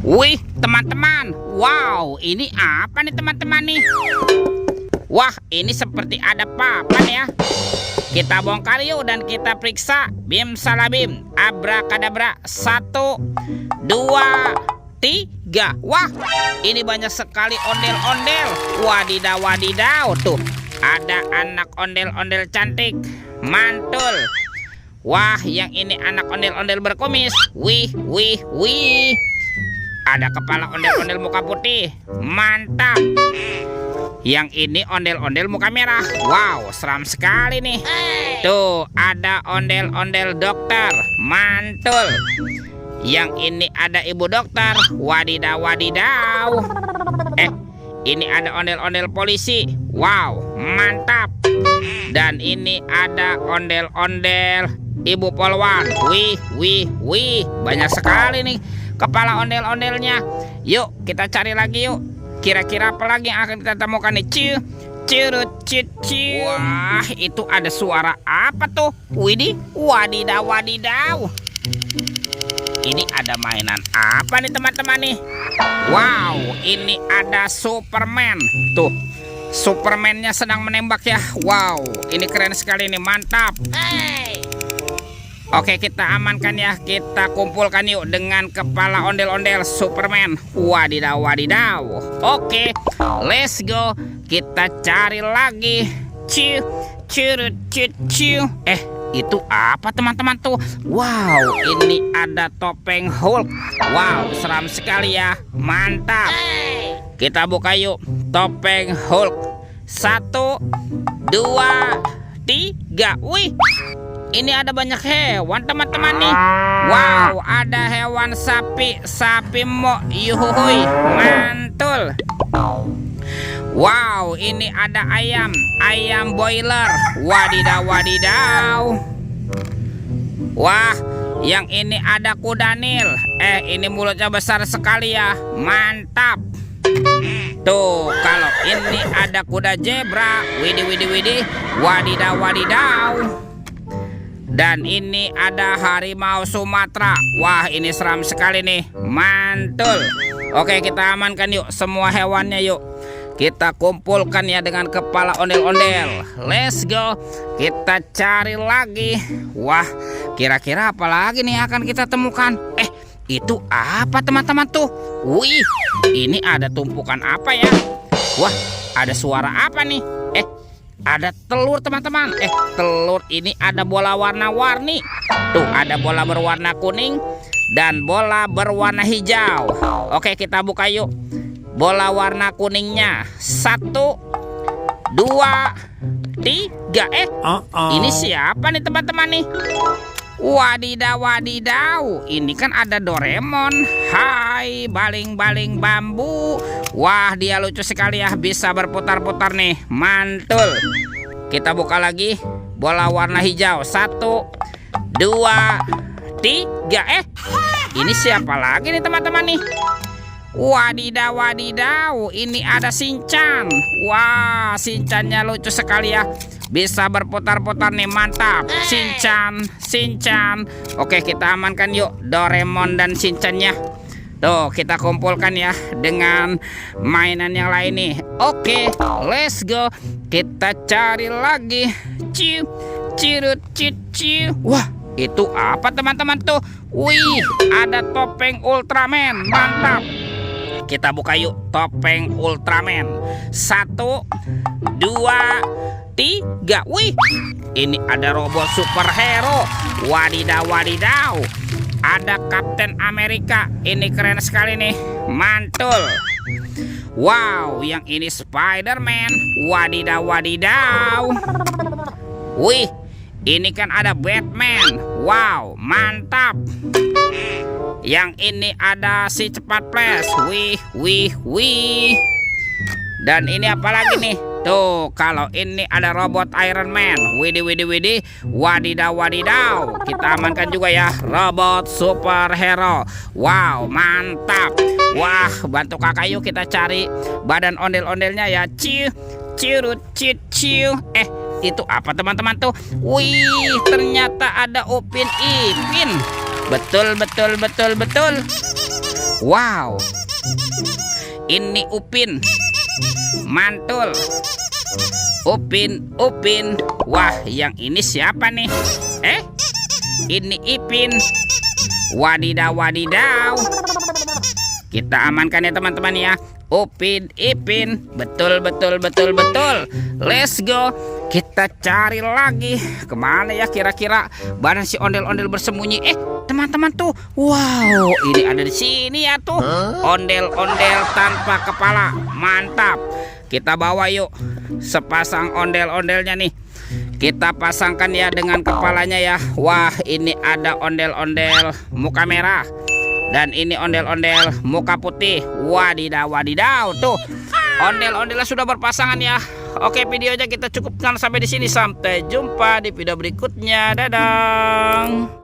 Wih, teman-teman. Wow, ini apa nih teman-teman nih? Wah, ini seperti ada papan ya. Kita bongkar yuk dan kita periksa. Bim salabim, abrakadabra. 1, 2, 3. Wah, ini banyak sekali ondel-ondel. Wadidaw, wadidaw. Tuh, ada anak ondel-ondel cantik. Mantul. Wah, yang ini anak ondel-ondel berkumis. Wih, wih, wih. Ada kepala ondel-ondel muka putih. Mantap. Yang ini ondel-ondel muka merah. Wow, seram sekali nih. Tuh, ada ondel-ondel dokter. Mantul. Yang ini ada ibu dokter. Wadidaw, wadidaw. Ini ada ondel-ondel polisi. Wow, mantap. Dan ini ada ondel-ondel ibu polwan. Wih, wih, wih. Banyak sekali nih kepala ondel-ondelnya. Yuk, kita cari lagi yuk. Kira-kira apa lagi yang akan kita temukan nih? Curut, ciu. Wah, itu ada suara apa tuh? Widih, wadidaw, wadidaw. Ini ada mainan apa nih teman-teman nih? Wow, ini ada Superman. Tuh, Superman-nya sedang menembak ya. Wow, ini keren sekali nih, mantap. Oke, kita amankan ya. Kita kumpulkan yuk dengan kepala ondel-ondel Superman. Wadidaw, wadidaw. Oke, let's go. Kita cari lagi. Curut, ciu. Itu apa teman-teman tuh? Wow, ini ada topeng Hulk. Wow, seram sekali ya. Mantap. Kita buka yuk topeng Hulk. 1, 2, 3. Wih, ini ada banyak hewan teman-teman nih. Wow, ada hewan sapi. Sapi mo. Yuhuhui, mantul. Wow, ini ada ayam. Ayam boiler. Wadidaw, wadidaw. Wah, yang ini ada kuda Nil. Ini mulutnya besar sekali ya. Mantap. Tuh, kalau ini ada kuda zebra. Widih, widih, widih. Wadidaw, wadidaw. Dan ini ada harimau Sumatera. Wah, ini seram sekali nih. Mantul. Oke, kita amankan yuk semua hewannya yuk. Kita kumpulkan ya dengan kepala ondel-ondel. Let's go. Kita cari lagi. Wah, kira-kira apa lagi nih akan kita temukan? Itu apa teman-teman tuh? Wih, ini ada tumpukan apa ya? Wah, ada suara apa nih? Ada telur teman-teman. Telur ini ada bola warna-warni. Tuh, ada bola berwarna kuning dan bola berwarna hijau. Oke, kita buka yuk bola warna kuningnya. 1, 2, 3. Ini siapa nih teman-teman nih? Wadidaw, wadidaw. Ini kan ada Doraemon. Hai, baling-baling bambu. Wah, dia lucu sekali ya. Bisa berputar-putar nih. Mantul. Kita buka lagi bola warna hijau. 1, 2, 3. Ini siapa lagi nih teman-teman nih? Wadidaw, wadidaw. Ini ada Shinchan. Wah, Shinchannya lucu sekali ya. Bisa berputar-putar nih, mantap. Shinchan. Oke, kita amankan yuk Doraemon dan Shinchannya. Tuh, kita kumpulkan ya dengan mainan yang lain nih. Oke, let's go. Kita cari lagi. Curut, ciu. Wah, itu apa teman-teman tuh? Wih, ada topeng Ultraman. Mantap. Kita buka yuk topeng Ultraman. 1, 2, 3. Wih, ini ada robot superhero. Wadidaw, wadidaw. Ada Kapten Amerika. Ini keren sekali nih. Mantul. Wow, yang ini Spider-Man. Wadidaw, wadidaw. Wih, ini kan ada Batman. Wow, mantap. Yang ini ada si cepat flash. Wih. Dan ini apa lagi nih? Tuh, kalau ini ada robot Iron Man. Widih. Wadidaw, wadidaw. Kita amankan juga ya robot superhero. Wow, mantap. Wah, bantu kakak yuk kita cari badan ondel-ondelnya ya. Curut, ciu. Itu apa teman-teman tuh? Wih, ternyata ada Upin Ipin. Betul. Wow, ini Upin. Mantul. Upin. Wah, yang ini siapa nih? Ini Ipin. Wadidaw. Kita amankan ya teman-teman ya. Upin, Ipin. Betul. Let's go. Kita cari lagi. Kemana ya kira-kira badan si ondel-ondel bersembunyi? Teman-teman tuh. Wow, ini ada di sini ya tuh. Ondel-ondel tanpa kepala. Mantap. Kita bawa yuk sepasang ondel-ondelnya nih. Kita pasangkan ya dengan kepalanya ya. Wah, ini ada ondel-ondel muka merah. Dan ini ondel-ondel muka putih. Wadidaw. Tuh, ondel-ondelnya sudah berpasangan ya. Oke, videonya kita cukupkan sampai di sini. Sampai jumpa di video berikutnya. Dadah.